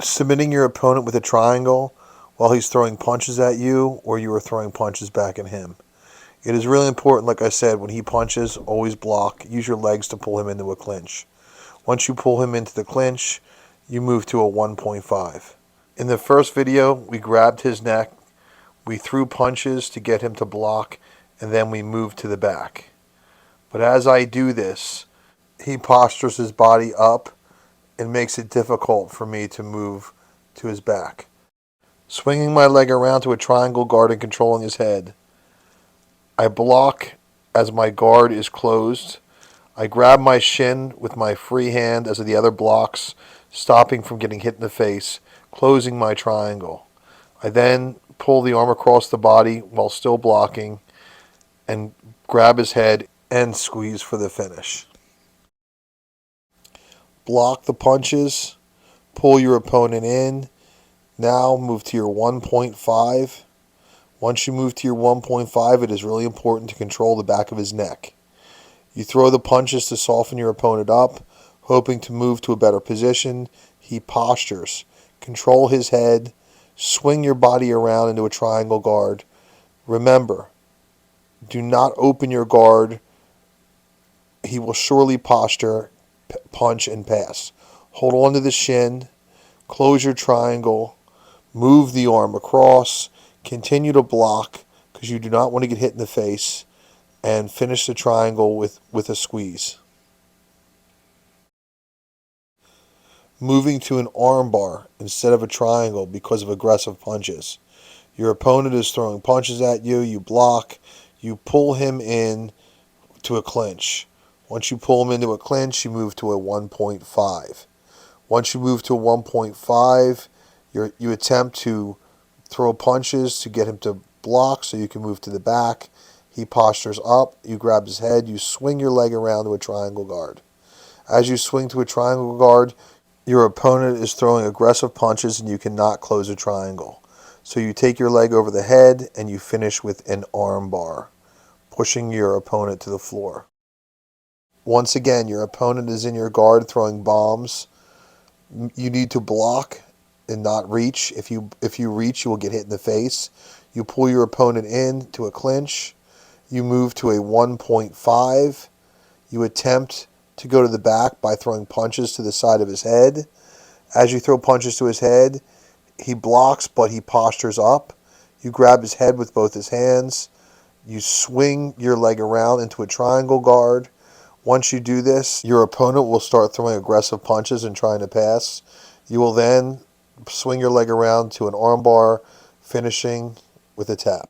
submitting your opponent with a triangle while he's throwing punches at you, or you are throwing punches back at him. It is really important, like I said, when he punches, always block. Use your legs to pull him into a clinch. Once you pull him into the clinch, you move to a 1.5. In the first video, we grabbed his neck, we threw punches to get him to block, and then we moved to the back. But as I do this, he postures his body up and makes it difficult for me to move to his back. Swinging my leg around to a triangle guard and controlling his head, I block as my guard is closed. I grab my shin with my free hand as the other blocks, stopping from getting hit in the face, closing my triangle. I then pull the arm across the body while still blocking and grab his head and squeeze for the finish. Block the punches, pull your opponent in. Now move to your 1.5. Once you move to your 1.5, it is really important to control the back of his neck. You throw the punches to soften your opponent up, hoping to move to a better position. He postures. Control his head. Swing your body around into a triangle guard. Remember, do not open your guard. He will surely posture, punch, and pass. Hold on to the shin. Close your triangle. Move the arm across. Continue to block because you do not want to get hit in the face. And finish the triangle with a squeeze. Moving to an armbar instead of a triangle because of aggressive punches. Your opponent is throwing punches at you. You block. You pull him in to a clinch. Once you pull him into a clinch, you move to a 1.5. Once you move to a 1.5, you attempt to throw punches to get him to block so you can move to the back. He postures up. You grab his head. You swing your leg around to a triangle guard. As you swing to a triangle guard, your opponent is throwing aggressive punches and you cannot close a triangle. So you take your leg over the head and you finish with an arm bar, pushing your opponent to the floor. Once again, your opponent is in your guard throwing bombs. You need to block and not reach. If you reach, you will get hit in the face. You pull your opponent in to a clinch. You move to a 1.5. You attempt to go to the back by throwing punches to the side of his head. As you throw punches to his head, he blocks, but he postures up. You grab his head with both his hands. You swing your leg around into a triangle guard. Once you do this, your opponent will start throwing aggressive punches and trying to pass. You will then swing your leg around to an armbar, finishing with a tap.